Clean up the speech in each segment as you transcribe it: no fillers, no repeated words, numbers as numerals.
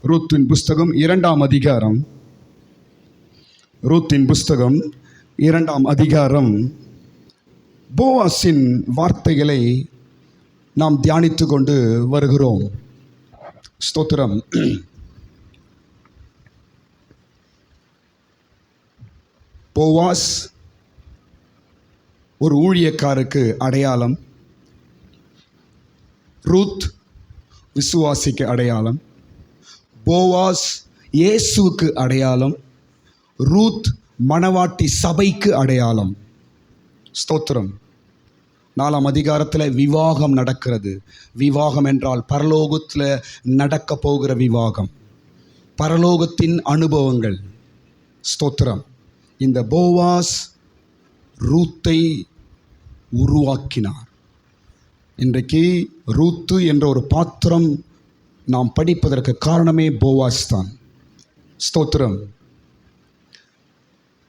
ரூத்தின் புஸ்தகம் 2ஆம் அதிகாரம். ரூத்தின் புஸ்தகம் 2ஆம் அதிகாரம். போவாசின் வார்த்தைகளை நாம் தியானித்து கொண்டு வருகிறோம். ஸ்தோத்திரம். போவாஸ் ஒரு ஊழியக்காருக்கு அடையாளம். ரூத் விசுவாசிக்கு அடையாளம். போவாஸ் இயேசுவுக்கு அடையாளம். ரூத் மணவாட்டி சபைக்கு அடையாளம். ஸ்தோத்திரம். 4ஆம் அதிகாரத்தில் விவாகம் நடக்கிறது. விவாகம் என்றால் பரலோகத்தில் நடக்க போகிற விவாகம், பரலோகத்தின் அனுபவங்கள். ஸ்தோத்திரம். இந்த போவாஸ் ரூத்தை உருவாக்கினார். இன்றைக்கு ரூத்து என்ற ஒரு பாத்திரம் நாம் படிப்பதற்கு காரணமே போவாஸ் தான். ஸ்தோத்திரம்.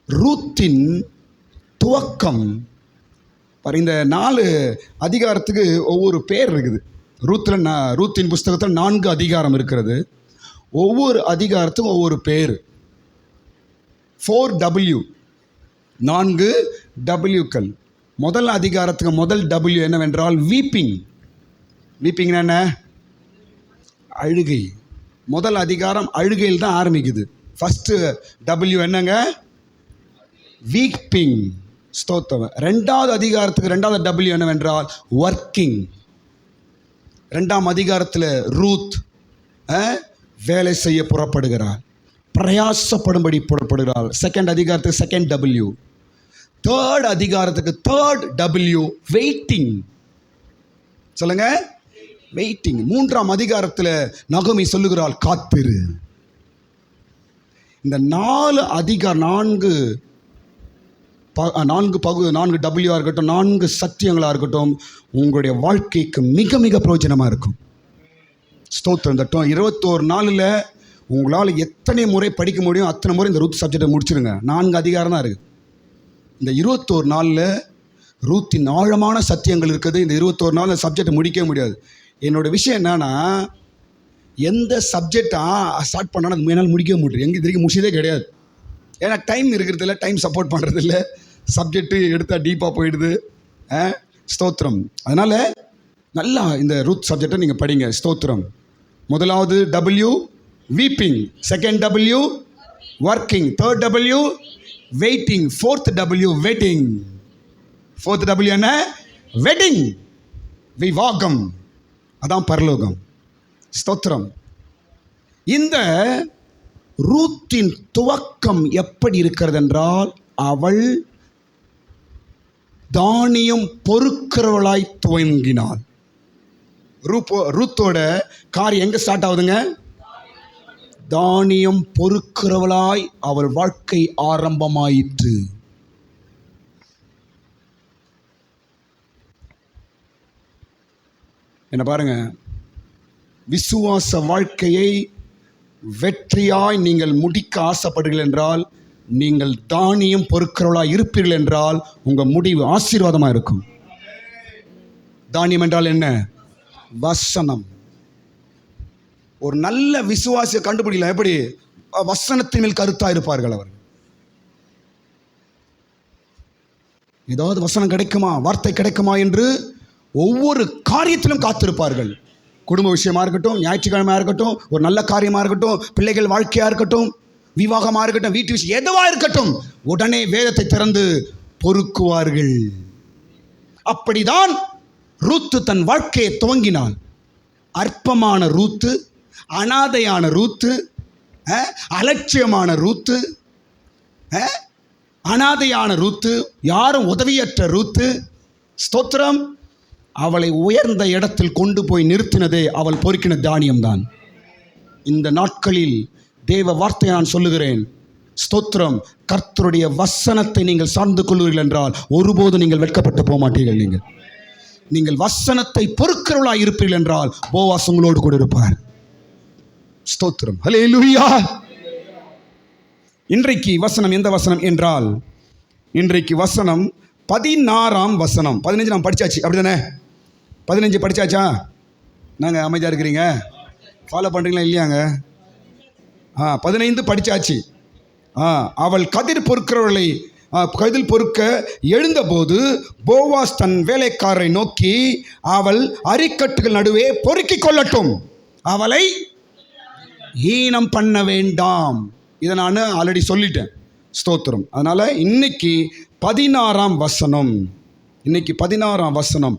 ரூத்தின் துவக்கம். இந்த 4 அதிகாரத்துக்கு ஒவ்வொரு பேர் இருக்குது. ரூத்தின் புஸ்தகத்தில் 4 அதிகாரம் இருக்கிறது. ஒவ்வொரு அதிகாரத்துக்கும் ஒவ்வொரு பேர். 4W, 4 Wக்கள். முதல் அதிகாரத்துக்கு முதல் W என்னவென்றால் வீப்பிங். வீப்பிங்னா என்ன? அழுகை. முதல் அதிகாரம் அழுகையில் தான் ஆரம்பிக்குது. ஃபஸ்ட்டு W என்னங்க? வீப்பிங். ஸ்தோத்திரம். 2ஆவது அதிகாரத்துக்கு 2ஆவது W என்னவென்றால் ஒர்க்கிங். 2ஆம் அதிகாரத்தில் ரூத் வேலை செய்ய புறப்படுகிறார், பிரயாசப்படும்படி புறப்படுகிறார். 2nd அதிகாரத்துக்கு 2nd W. 3rd அதிகாரத்துக்கு 3rd W வெயிட்டிங். சொல்லுங்க, வெயிட்டிங். 3ஆம் அதிகாரத்தில் நகோமி சொல்லுகிறாள் காத்திரு. இந்த 4 அதிகாரம் 4 W இருக்கட்டும், 4 சத்தியங்களாக இருக்கட்டும், உங்களுடைய வாழ்க்கைக்கு மிக மிக பிரயோஜனமாக இருக்கும். ஸ்தோத்திரம். இந்த 21 நாளில் உங்களால் எத்தனை முறை படிக்க முடியும் அத்தனை முறை இந்த ரூத் சப்ஜெக்டை முடிச்சிருங்க. 4 அதிகாரம் தான் இருக்குது. இந்த 21 நாளில் ரூத்தின் ஆழமான சத்தியங்கள் இருக்குது. இந்த 21 நாளில் சப்ஜெக்டை முடிக்க முடியாது. என்னோடய விஷயம் என்னன்னா, எந்த சப்ஜெக்டாக ஸ்டார்ட் பண்ணாலும் அது என்னால் முடிக்க முடியும். எங்கே திரும்பி முடிச்சதே கிடையாது. ஏன்னா டைம் இருக்கிறது இல்லை, டைம் சப்போர்ட் பண்ணுறது இல்லை. சப்ஜெக்டு எடுத்தால் டீப்பாக போயிடுது. ஸ்தோத்திரம். அதனால் நல்லா இந்த ரூத் சப்ஜெக்டை நீங்கள் படிங்க. ஸ்தோத்திரம். முதலாவது W weeping, 2nd W working, 3rd W waiting, 4th W wedding. 4th W என்ன? வெட்டிங், விவாகம். அதான் பரலோகம். ஸ்தோத்திரம். இந்த ரூத்தின் துவக்கம் எப்படி இருக்கிறது என்றால், அவள் தானியம் பொறுக்கிறவளாய் துவங்கினாள். ரூத்தோட காரியம் எங்கே ஸ்டார்ட் ஆகுதுங்க? தானியம் பொறுக்கிறவளாய் அவள் வாழ்க்கை ஆரம்பமாயிற்று. என்ன பாருங்க, விசுவாச வாழ்க்கையை வெற்றியாய் நீங்கள் முடிக்க ஆசைப்படுகிறீர்கள் என்றால், நீங்கள் தானியம் பொறுக்கிறவளாய் இருப்பீர்கள் என்றால் உங்கள் முடிவு ஆசீர்வாதமாக இருக்கும். தானியம் என்றால் என்ன? வசனம். ஒரு நல்ல விசுவாசியை கண்டுபிடிக்கலாம். எப்படி? வசனத்தின் மேல் கருத்தாக இருப்பார்கள். அவர் ஏதாவது வசனம் கிடைக்குமா, வார்த்தை கிடைக்குமா என்று ஒவ்வொரு காரியத்திலும் காத்திருப்பார்கள். குடும்ப விஷயமா இருக்கட்டும், ஞாயிற்றுக்கிழமையாக இருக்கட்டும், ஒரு நல்ல காரியமாக இருக்கட்டும், பிள்ளைகள் வாழ்க்கையாக இருக்கட்டும், விவாகமாக இருக்கட்டும், வீட்டு விஷயம் எதுவாக இருக்கட்டும், உடனே வேதத்தை திறந்து பொறுக்குவார்கள். அப்படிதான் ரூத்து தன் வாழ்க்கையை துவங்கினாள். அற்பமான ரூத்து, அனாதையான ரூத்து, அலட்சியமான ரூத்து, அனாதையான ரூத்து, யாரும் உதவியற்ற ரூத்து. ஸ்தோத்திரம். அவளை உயர்ந்த இடத்தில் கொண்டு போய் நிறுத்தினதே அவள் பொறுக்கின தானியம்தான். இந்த நாட்களில் தேவ வார்த்தை நான் சொல்லுகிறேன். ஸ்தோத்திரம். கர்த்தருடைய வசனத்தை நீங்கள் சார்ந்து கொள்வீர்கள் என்றால் ஒருபோது நீங்கள் வெட்கப்பட்டு போக மாட்டீர்கள். நீங்கள் வசனத்தை பொறுக்கிறவளாய் இருப்பீர்கள் என்றால் போவாஸ் உங்களோடு கூட இருப்பார். ஸ்தோத்திரம். ஹல்லேலூயா. இன்றைக்கு வசனம் எந்த வசனம் என்றால், இன்றைக்கு வசனம் 16ஆம் வசனம். 15 நாம் படித்தாச்சு, அப்படி தானே? 15 படித்தாச்சா? நாங்கள் அமைதியாக இருக்கிறீங்க? ஃபாலோ பண்ணுறீங்களா இல்லையாங்க? 15 படிச்சாச்சு. அவள் கதிர் பொறுக்கிறவர்களை கதிர் பொறுக்க எழுந்தபோது போவாஸ் தன் வேலைக்காரரை நோக்கி, அவள் அரிக்கட்டுகள் நடுவே பொறுக்கிக் கொள்ளட்டும், அவளை ஈனம் பண்ண வேண்டாம். இதை நான் ஆல்ரெடி சொல்லிட்டேன். ஸ்தோத்திரம். அதனால இன்னைக்கு 16ஆம் வசனம்,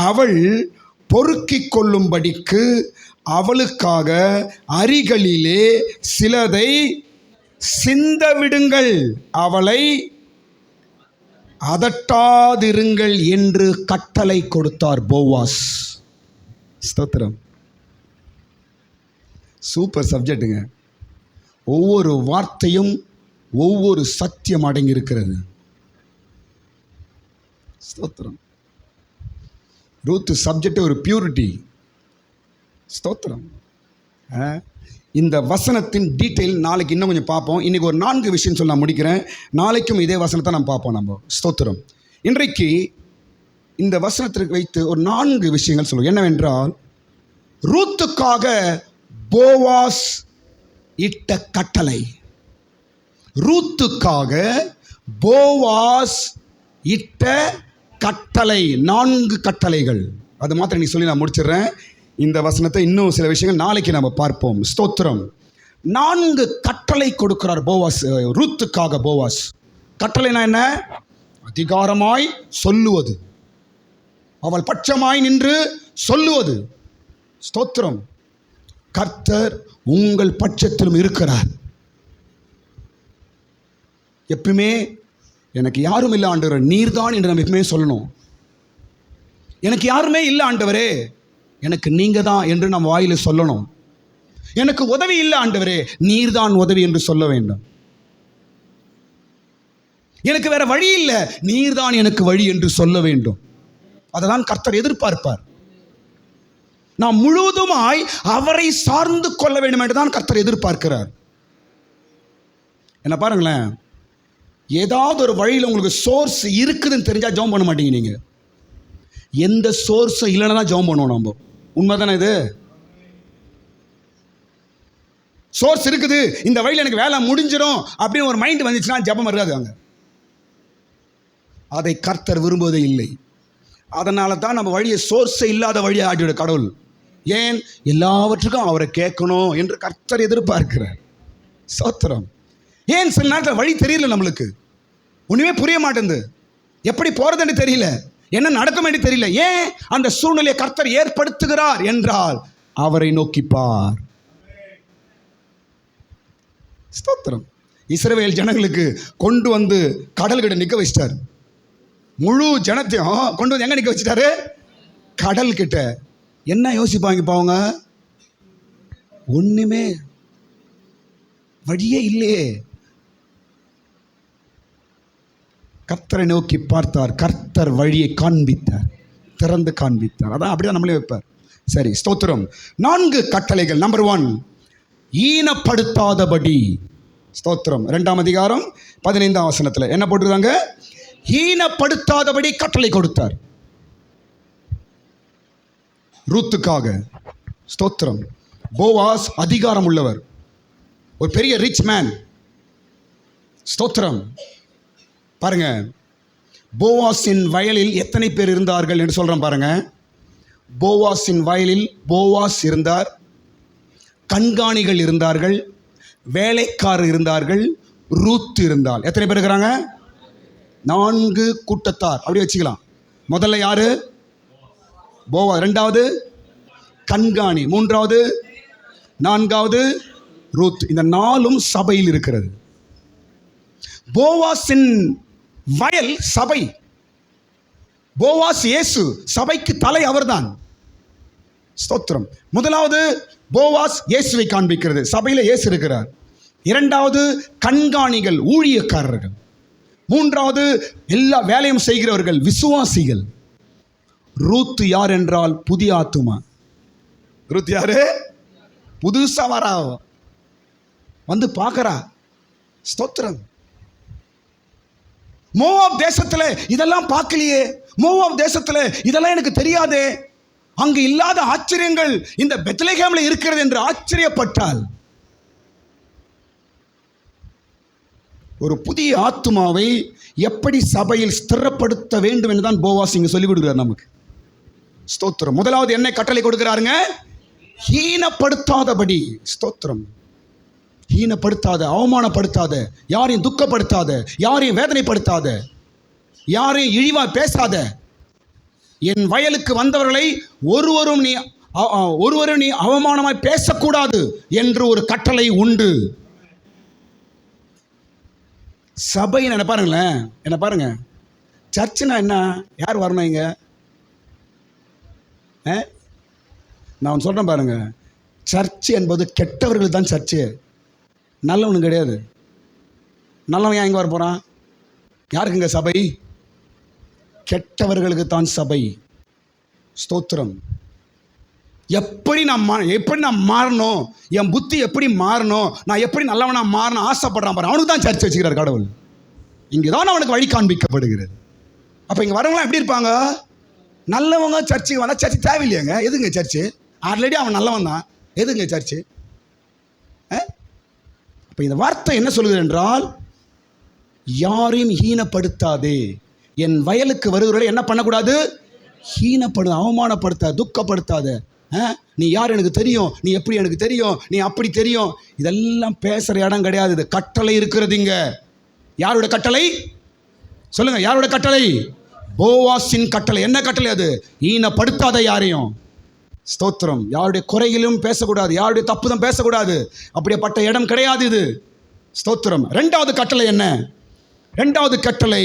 அவள் பொறுக்கிக் கொள்ளும்படிக்கு அவளுக்காக அரிகளிலே சிலதை சிந்த விடுங்கள், அவளை அதட்டாதிருங்கள் என்று கட்டளை கொடுத்தார் போவாஸ். ஸ்தோத்திரம். சூப்பர் சப்ஜெக்டுங்க. ஒவ்வொரு வார்த்தையும் ஒவ்வொரு சத்தியம் அடங்கி இருக்கிறது. ஸ்தோத்திரம். ரூத் சப்ஜெக்ட் ஒரு பியூரிட்டி. ஸ்தோத்திரம். இந்த வசனத்தின் டீட்டெயில் நாளைக்கு இன்னும் கொஞ்சம் பார்ப்போம். இன்றைக்கி ஒரு 4 விஷயம் சொல்லி நான் முடிக்கிறேன். நாளைக்கும் இதே வசனத்தை நான் பார்ப்போம் நம்ம. ஸ்தோத்திரம். இன்றைக்கு இந்த வசனத்திற்கு வைத்து ஒரு 4 விஷயங்கள் சொல்லுவோம். என்னவென்றால், ரூத்துக்காக போவாஸ் இட்ட கட்டளை. ரூத்துக்காக போவாஸ் இட்ட கட்டளை, 4 கட்டளைகள். அது மாத்திரம் நீ சொல்லி நான் முடிச்சிடுறேன். இந்த வசனத்தை இன்னும் சில விஷயங்கள் நாளைக்கு நம்ம பார்ப்போம். ஸ்தோத்திரம். 4 கட்டளை கொடுக்கிறார் போவாஸ், ரூத்துக்காக போவாஸ். கட்டளைனா என்ன? அதிகாரமாய் சொல்லுவது, அவள் பட்சமாய் நின்று சொல்லுவது. ஸ்தோத்திரம். கர்த்தர் உங்கள் பட்சத்திலும் இருக்கிறார். எப்பவுமே எனக்கு யாரும் இல்லை ஆண்டவரே, நீர்தான் என்று நம்ம எப்பவுமே சொல்லணும். எனக்கு யாருமே இல்லை ஆண்டவரே, எனக்கு நீங்க தான் என்று நம்ம வாயில சொல்லணும். எனக்கு உதவி இல்லை ஆண்டவரே, நீர்தான் உதவி என்று சொல்ல வேண்டும். எனக்கு வேற வழி இல்லை, நீர்தான் எனக்கு வழி என்று சொல்ல வேண்டும். அதைதான் கர்த்தர் எதிர்பார்ப்பார். நாம் முழுவதுமாய் அவரை சார்ந்து கொள்ள வேண்டும் என்று தான் கர்த்தர் எதிர்பார்க்கிறார். என்ன பாருங்களேன், ஏதாவது ஒரு வழியில் உங்களுக்கு சோர்ஸ் இருக்குதுன்னு தெரிஞ்சால் ஜெபம் பண்ண மாட்டீங்க. நீங்கள் எந்த சோர்ஸும் இல்லைன்னா தான் ஜெபம் பண்ணுவோம் நம்ம. உண்மைதானே இது? சோர்ஸ் இருக்குது, இந்த வழியில் எனக்கு வேலை முடிஞ்சிடும் அப்படின்னு ஒரு மைண்ட் வந்துச்சுன்னா ஜெபம் இருக்காது அங்கே. அதை கர்த்தர் விரும்புவதே இல்லை. அதனால தான் நம்ம வழியை சோர்ஸே இல்லாத வழியை ஆட்டிவிட கடவுள். ஏன்? எல்லாவற்றுக்கும் அவரை கேட்கணும் என்று கர்த்தர் எதிர்பார்க்கிறார். ஸ்தோத்திரம். ஏன் சில நேரத்தில் வழி தெரியல, நம்மளுக்கு ஒன்றுமே புரிய மாட்டேங்குது, எப்படி போகிறதுன்னு தெரியல, என்ன நடக்கும் என்று தெரியல. ஏன் அந்த சூழ்நிலையை கர்த்தர் ஏற்படுத்துகிறார் என்றால் அவரை நோக்கிப்பார். ஸ்தோத்திரம். இஸ்ரவேல் ஜனங்களுக்கு கொண்டு வந்து கடல்கிட்ட நிற்க வச்சிட்டார். முழு ஜனத்தையும் கொண்டு வந்து எங்க நிற்க வச்சிட்டாரு? கடல் கிட்ட. என்ன யோசிப்பாங்க பாவங்க? ஒண்ணுமே வழியே இல்லையே. கர்த்தரை நோக்கி பார்த்தார், கர்த்தர் வழியை காண்பித்தார், திறந்து காண்பித்தார். அதான் அப்படிதான் நம்மளே வைப்பார். சரி, ஸ்தோத்திரம். 4 கட்டளைகள். நம்பர் 1, ஈனப்படுத்தாதபடி. ஸ்தோத்திரம். 2ஆம் அதிகாரம் 15ஆம் வசனத்தில் என்ன போட்டிருக்காங்க? ஈனப்படுத்தாதபடி கட்டளை கொடுத்தார் ரூத்துக்காக. ஸ்தோத்திரம். போவாஸ் அதிகாரம் உள்ளவர், ஒரு பெரிய ரிச் மேன். ஸ்தோத்திரம். பாருங்க, போவாஸின் வயலில் எத்தனை பேர் இருந்தார்கள் என்று சொல்றேன் பாருங்க. போவாஸின் வயலில் போவாஸ் இருந்தார், கண்காணிகள் இருந்தார்கள், வேலைக்காரர் இருந்தார்கள், ரூத் இருந்தால். எத்தனை பேர் இருக்கிறாங்க? 4 கூட்டத்தார். அப்படி வச்சுக்கலாம். முதல்ல யாரு? போவா. 2வது கண்காணி. 3வது, 4வது ரூத். இந்த 4ம் சபையில் இருக்கிறது. போவாஸின் வயல் சபை. போவாஸ் இயேசு, சபைக்கு தலை அவர்தான். ஸ்தோத்திரம். முதலாவது போவாஸ் இயேசுவை காண்பிக்கிறது, சபையில் இயேசு இருக்கிறார். 2வது கண்காணிகள், ஊழியக்காரர்கள். 3வது எல்லா வேலையும் செய்கிறவர்கள், விசுவாசிகள். ரூத் யார் என்றால் புதிய ஆத்துமா. ரூத் யாரு? புதுசா வரா, வந்து பார்க்கறா. ஸ்தோத்திரம். மோவாப் தேசத்துல இதெல்லாம் பார்க்கலையே, மோவாப் தேசத்துல இதெல்லாம் எனக்கு தெரியாதே, அங்கு இல்லாத ஆச்சரியங்கள் இந்த பெத்லகேம்ல இருக்கிறது என்று ஆச்சரியப்பட்டாள். ஒரு புதிய ஆத்துமாவை எப்படி சபையில் ஸ்திரப்படுத்த வேண்டும் என்று தான் போவாஸ் இங்கே சொல்லிக் கொடுக்குறார் நமக்கு. ஸ்தோத்திரம். முதலாவது என்ன கட்டளை கொடுக்கிறாருங்க? ஹீனப்படுத்தாதபடி. ஸ்தோத்திரம். ஹீனப்படுத்தாத, அவமானப்படுத்தாத, யாரையும் துக்கப்படுத்தாத, யாரையும் வேதனைப்படுத்தாத, யாரையும் இழிவா பேசாத. என் வயலுக்கு வந்தவர்களை ஒருவரும் நீ அவமானமாய் பேசக்கூடாது என்று ஒரு கட்டளை உண்டு. சபை என்ன பாருங்களேன், என்ன பாருங்க, சர்ச்சுனா என்ன? யார் வரணும் இங்க? நான் சொல்றேன் பாருங்க, சர்ச் என்பது கெட்டவர்கள் தான் சர்ச்சு, நல்லவனு கிடையாது. நல்லவன் ஏன் இங்கே வர போகிறான்? யாருக்குங்க சபை? கெட்டவர்களுக்கு தான் சபை. ஸ்தோத்திரம். எப்படி நான் மாறணும், என் புத்தி எப்படி மாறணும், நான் எப்படி நல்லவனா மாறணும் ஆசைப்படுறான் பாரு, அவனுக்கு தான் சர்ச் வச்சுக்கிறார் கடவுள். இங்கே தான் அவனுக்கு வழி காண்பிக்கப்படுகிறது. அப்போ இங்கே வரவங்களாம் எப்படி இருப்பாங்க? நல்லவங்க. சர்ச்சுக்கு வந்தால் சர்ச்சு தேவையில்லையாங்க. எதுங்க சர்ச்சு? ஆல்ரெடி அவன் நல்லவன் தான், எதுங்க சர்ச்சு? அப்போ இந்த வார்த்தை என்ன சொல்லுது என்றால், யாரையும் ஹீனப்படுத்தாதே. என் வயலுக்கு வருகிறவரை என்ன பண்ணக்கூடாது? அவமானப்படுத்தாத, துக்கப்படுத்தாத. நீ யார் எனக்கு தெரியும், நீ எப்படி எனக்கு தெரியும், நீ அப்படி தெரியும், இதெல்லாம் பேசுகிற இடம் கிடையாது. இது கட்டளை இருக்கிறது இங்க. யாரோட கட்டளை சொல்லுங்க? யாரோட கட்டளை? போவாசின் கட்டளை. என்ன கட்டளை அது? ஹீனப்படுத்தாத யாரையும். ஸ்தோத்திரம். யாருடைய குறையிலும் பேசக்கூடாது, யாருடைய தப்பு தான் பேசக்கூடாது. அப்படியேப்பட்ட இடம் கிடையாது இது. ஸ்தோத்திரம். இரண்டாவது கட்டளை என்ன? இரண்டாவது கட்டளை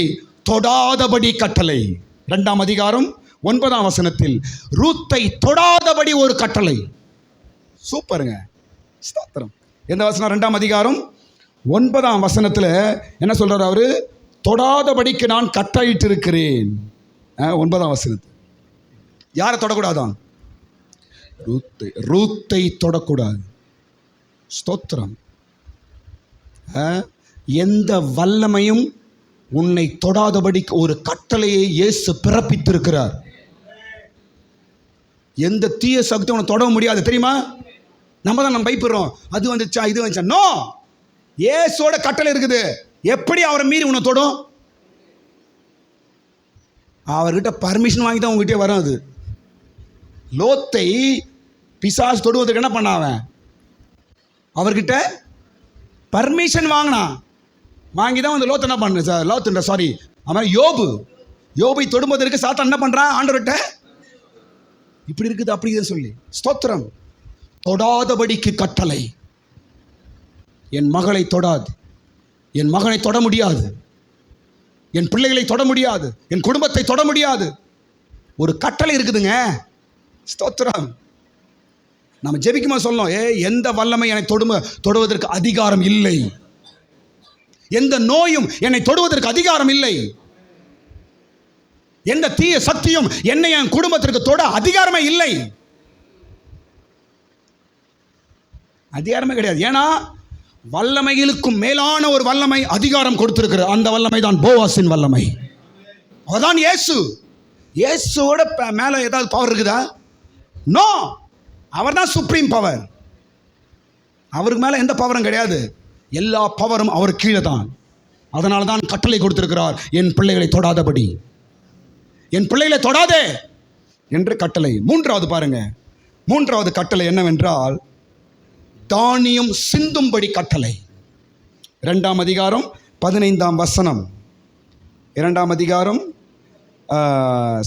தொடாதபடி கட்டளை. 2ஆம் அதிகாரம் 9ஆம் வசனத்தில் ரூத்தை தொடாதபடி ஒரு கட்டளை. சூப்பருங்க. ஸ்தோத்திரம். எந்த வசனம்? 2ஆம் அதிகாரம் 9ஆம் வசனத்தில் என்ன சொல்றாரு அவரு? தொடாதபடிக்கு நான் கட்டளையிட்டு இருக்கிறேன். 9ஆம் வசனத்தில் யாரை தொடக்கூடாதான்? ரூத்தை தொடக்கூடாது. ஸ்தோத்திரம். எந்த வல்லமையும் உன்னை தொடாதபடிக்கு ஒரு கட்டளையை இயேசு பிறப்பித்திருக்கிறார். எந்த தீய சக்தி உன்னை தொட முடியாது, தெரியுமா? நம்ம பயப்படுறோம், அது வந்துச்சா இது வந்துச்சா. நோ, இயேசுவோட கட்டளை இருக்குது. எப்படி அவரை மீறி உன்னை தொடும்? அவர்கிட்ட பர்மிஷன் வாங்கி தான் உங்ககிட்ட வரும். அது லோத்தை பிசாசு தொடுவதற்கு என்ன பண்ணாவன்? அவர்கிட்ட பர்மிஷன் வாங்கி தான் வந்து லோத்து என்ன பண்ண அவன் யோபை தொடுவதற்கு சாத்தான் என்ன பண்றான்? ஆண்டவர்கிட்ட இப்படி இருக்குது அப்படி சொல்லி. ஸ்தோத்திரம். தொடாதபடிக்கு கட்டளை. என் மகளை தொடாது, என் மகனை தொட முடியாது, என் பிள்ளைகளை தொட முடியாது, என் குடும்பத்தை தொட முடியாது. ஒரு கட்டளை இருக்குதுங்க. ஸ்தோத்திரம். நம்ம ஜெபிக்குமா சொல்லணும், எந்த வல்லமை என்னை தொடுவதற்கு அதிகாரம் இல்லை, எந்த நோயும் என்னை தொடுவதற்கு அதிகாரம் இல்லை, எந்த தீய சக்தியும் என்னை என் குடும்பத்திற்கு தொட அதிகாரமே இல்லை. அதிகாரமே கிடையாது. ஏன்னா வல்லமைகளுக்கும் மேலான ஒரு வல்லமை அதிகாரம் கொடுத்திருக்கிற அந்த வல்லமை தான் போவாசின் வல்லமை. அவதான் இயேசுவோட மேல ஏதாவது பவர் இருக்குதா? நோ. அவர் தான் சுப்ரீம் பவர். அவருக்கு மேல எந்த பவரும் கிடையாது. எல்லா பவரும் அவர் கீழே தான். அதனால தான் கட்டளை கொடுத்திருக்கிறார், என் பிள்ளைகளை தொடாதபடி, என் பிள்ளைகளை தொடாதே என்று கட்டளை. மூன்றாவது பாருங்க, மூன்றாவது கட்டளை என்னவென்றால் தானியம் சிந்தும்படி கட்டளை. 2ஆம் அதிகாரம் 15ஆம் வசனம். 2ஆம் அதிகாரம்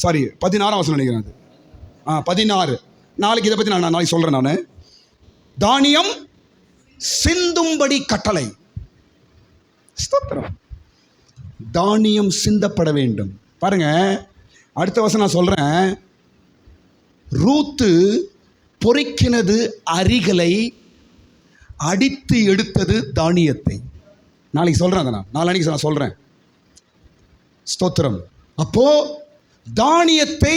16ஆம் வசனம் நினைக்கிறேன். 16. நாளைக்கு இதை பற்றி நான் நாளைக்கு சொல்கிறேன். நான் தானியம் சிந்தும்படி கட்டளை. ஸ்தோத்திரம். தானியம் சிந்தப்பட வேண்டும். பாருங்க, அடுத்த வசனம் நான் சொல்கிறேன். ரூத்து பொறுக்கினது அரிகளை, அடித்து எடுத்தது தானியத்தை. நாளைக்கு சொல்கிறேன். அதை நான் நாளைக்கு நான் சொல்கிறேன். ஸ்தோத்திரம். அப்போ தானியத்தை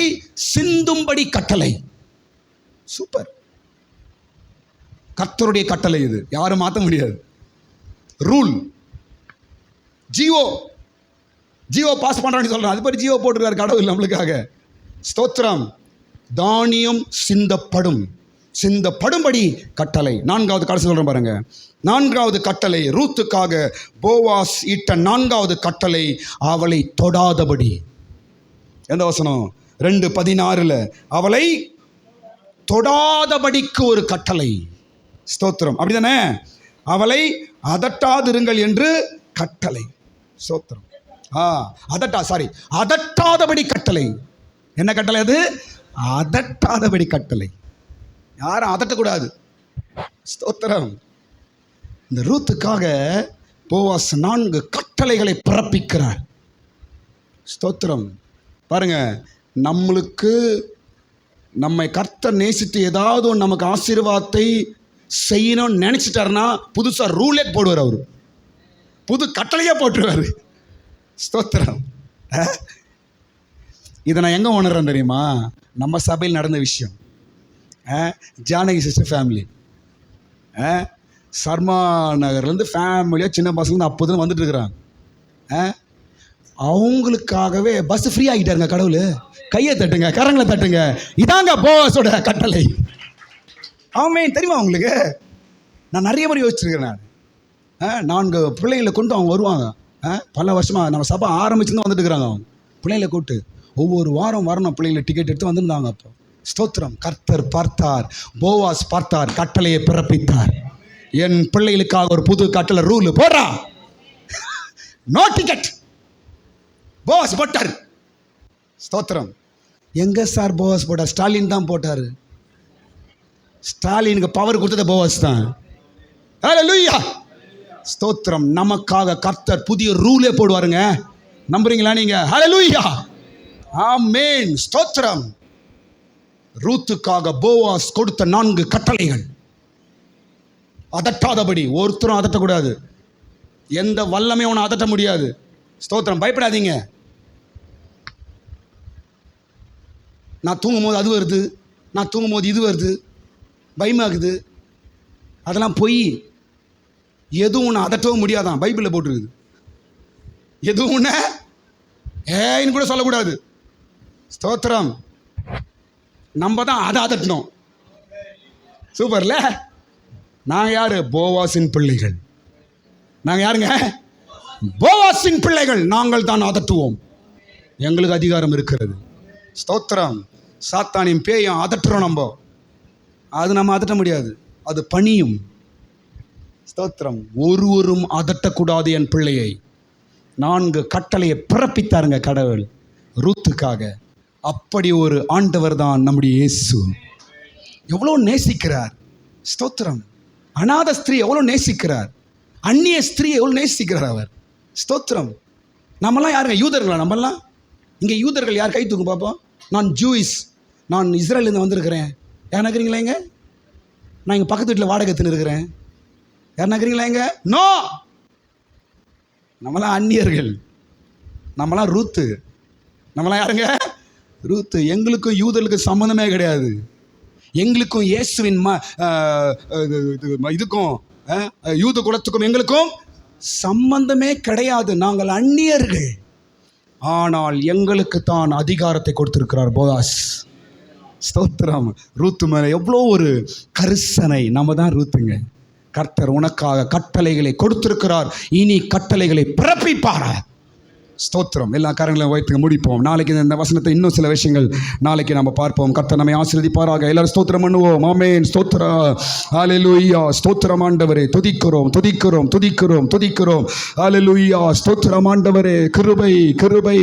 சிந்தும்படி கட்டளை. சூப்பர். கர்த்தருடைய கட்டளை இது, யாரும் மாற்ற முடியாது. ரூல். ஜியோ பாஸ் பண்றான்னு சொல்றேன். அது மாதிரி ஜியோ போட்டுருக்காரு கடவுள் நம்மளுக்காக. ஸ்தோத்திரம். தானியம் சிந்தப்படும். சிந்தப்படும்படி கட்டளை. நான்காவது கடைசி சொல்றேன் பாருங்க. நான்காவது கட்டளை, ரூத்துக்காக போவாஸ் இட்ட நான்காவது கட்டளை, அவளை தொடாதபடி. எந்த வசனம்? 2:16. அவளை தொடாதபடிக்கு ஒரு கட்டளை. ஸ்தோத்திரம். அப்படிதானே? அவளை அதட்டாதிருங்கள் என்று கட்டளை. ஸ்தோத்திரம். அதட்டாதபடி கட்டளை. என்ன கட்டளை அது? அதட்டாதபடி கட்டளை. யாரும் அதட்டக்கூடாது. ஸ்தோத்திரம். இந்த ரூத்துக்காக போவாஸ் 4 கட்டளைகளை பிறப்பிக்கிறார். ஸ்தோத்திரம். பாருங்க, நம்மளுக்கு நம்மை கர்த்தர் நேசித்து ஏதாவது நமக்கு ஆசீர்வாதத்தை செய்யணும்னு நினைச்சிட்டாருன்னா புதுசா ரூலே போடுவார். அவரு புது கட்டளையே போட்டுருவாரு. ஸ்தோத்திரம். இதை நான் எங்கே உணர்றேன் தெரியுமா? நம்ம சபையில் நடந்த விஷயம். ஜானகி சிஸ்டர் ஃபேமிலி சர்மா நகர்லேருந்து ஃபேமிலியாக சின்ன பசங்க அப்போதும் வந்துட்டு இருக்கிறாங்க. அவங்களுக்காகவே பஸ் ஃப்ரீ ஆகிட்டாருங்க கடவுள். கையை தட்டுங்க, கரங்களை தட்டுங்க. இதாங்க போவாஸோட கட்டளை. ஆமென். தெரியுமா உங்களுக்கு? நான் நிறைய முறை யோசிச்சிருக்கிறேன். நான் 4 பிள்ளைங்களை கொண்டு அவங்க வருவாங்க. பல வருஷமாக நம்ம சபை ஆரம்பிச்சுன்னு வந்துட்டு இருக்கிறாங்க. அவங்க பிள்ளைங்களை கூப்பிட்டு ஒவ்வொரு வாரம் வரணும். பிள்ளைங்களை டிக்கெட் எடுத்து வந்துருந்தாங்க. அப்போ ஸ்தோத்திரம். கர்த்தர் பார்த்தார், போவாஸ் பார்த்தார், கட்டளையை பிறப்பித்தார். என் பிள்ளைகளுக்காக ஒரு புது கட்டளை, ரூல் போடுறா. No ticket. போவாஸ் போட்டார். ஸ்தோத்திரம். எங்க சார் போவாஸ் போட்டார்? ஸ்டாலின் தான் போட்டார். ஸ்டாலினுக்கு பவர் கொடுத்தது போவாஸ் தான். ஹல்லேலூயா. ஸ்தோத்திரம். நமக்காக கர்த்தர் புதிய ரூலே போடுவாருங்க. நம்புறீங்களா நீங்க? ஹல்லேலூயா. ஆமென். ஸ்தோத்திரம். ரூத்துக்காக போவாஸ் கொடுத்த 4 கட்டளைகள். அதட்டாதபடி. ஒருத்தரும் அதட்டக்கூடாது. எந்த வல்லமே உன்னை அதட்ட முடியாது. ஸ்தோத்திரம். பயப்படாதீங்க. நான் தூங்கும் போது அது வருது, நான் தூங்கும் போது இது வருது, பயமாகுது. அதெல்லாம் பொய். எதுவும் ஒன்று அதட்டவும் முடியாதான். பைபிளில் போட்டுருக்குது. எதுவும் ஒன்று ஏன்னு கூட சொல்லக்கூடாது. ஸ்தோத்திரம். நம்ம தான் அதை அதட்டணும். சூப்பர்ல. நாங்கள் யாரு? போவாஸின் பிள்ளைகள். நாங்கள் யாருங்க? போவாஸின் பிள்ளைகள். நாங்கள் தான் அதட்டுவோம். எங்களுக்கு அதிகாரம் இருக்கிறது. ஸ்தோத்திரம். சாத்தானின் பேயும் அதட்டுறோம் நம்ம. அது நம்ம அதட்ட முடியாது. அது பணியும். ஸ்தோத்திரம். ஒருவரும் அதட்டக்கூடாது என் பிள்ளையை. 4 கட்டளையை பிறப்பித்தாருங்க கடவுள் ரூத்துக்காக. அப்படி ஒரு ஆண்டவர் தான் நம்முடைய இயேசு. எவ்வளோ நேசிக்கிறார். ஸ்தோத்திரம். அநாத ஸ்திரீ எவ்வளோ நேசிக்கிறார். அந்நிய ஸ்திரீ எவ்வளோ நேசிக்கிறார் அவர். ஸ்தோத்திரம். நம்மலாம் யாருங்க? யூதர்களா? நம்மலாம் இங்கே யூதர்கள் யார்? கை தூக்கு பார்ப்போம். நான் ஜூயிஸ், நான் இஸ்ரேலேருந்து வந்திருக்கிறேன். யார் நகரீங்களா? இங்கே நான் இங்கே பக்கத்து வீட்டில் வாடகை இருக்கிறேன். யார் நகரீங்களா? இங்கே நோ. நம்மளாம் அந்நியர்கள். நம்மளாம் ரூத்து. நம்மளாம் யாருங்க? ரூத்து. எங்களுக்கும் யூதர்களுக்கும் சம்மந்தமே கிடையாது. எங்களுக்கும் இயேசுவின் இதுக்கும் யூத குலத்துக்கும் எங்களுக்கும் சம்பந்தமே கிடையாது. நாங்கள் அந்நியர்கள். ஆனால் எங்களுக்கு தான் அதிகாரத்தை கொடுத்திருக்கிறார் போவாஸ். ஸ்தோத்திரம். ரூத்து மேலே எவ்வளோ ஒரு கரிசனை. நம்ம தான் ரூத்துங்க. கர்த்தர் உனக்காக கட்டளைகளை கொடுத்திருக்கிறார். இனி கட்டளைகளை பிறப்பிப்பார். ஸ்தோத்திரம். எல்லா காரியங்களையும் வைத்து முடிப்போம். நாளைக்கு இந்த வசனத்தை இன்னும் சில விஷயங்கள் நாளைக்கு நம்ம பார்ப்போம். கர்த்தர் நம்மை ஆசீர்வதிப்பாராக. எல்லாரும் ஸ்தோத்திரம் பண்ணுவோம். ஆமென். ஸ்தோத்திரம். ஹல்லேலூயா. ஸ்தோத்திரம் ஆண்டவரே. துதிக்கிறோம், துதிக்கிறோம், துதிக்கிறோம், துதிக்கிறோம். ஹல்லேலூயா. ஸ்தோத்திரம் ஆண்டவரே. கிருபை, கிருபை.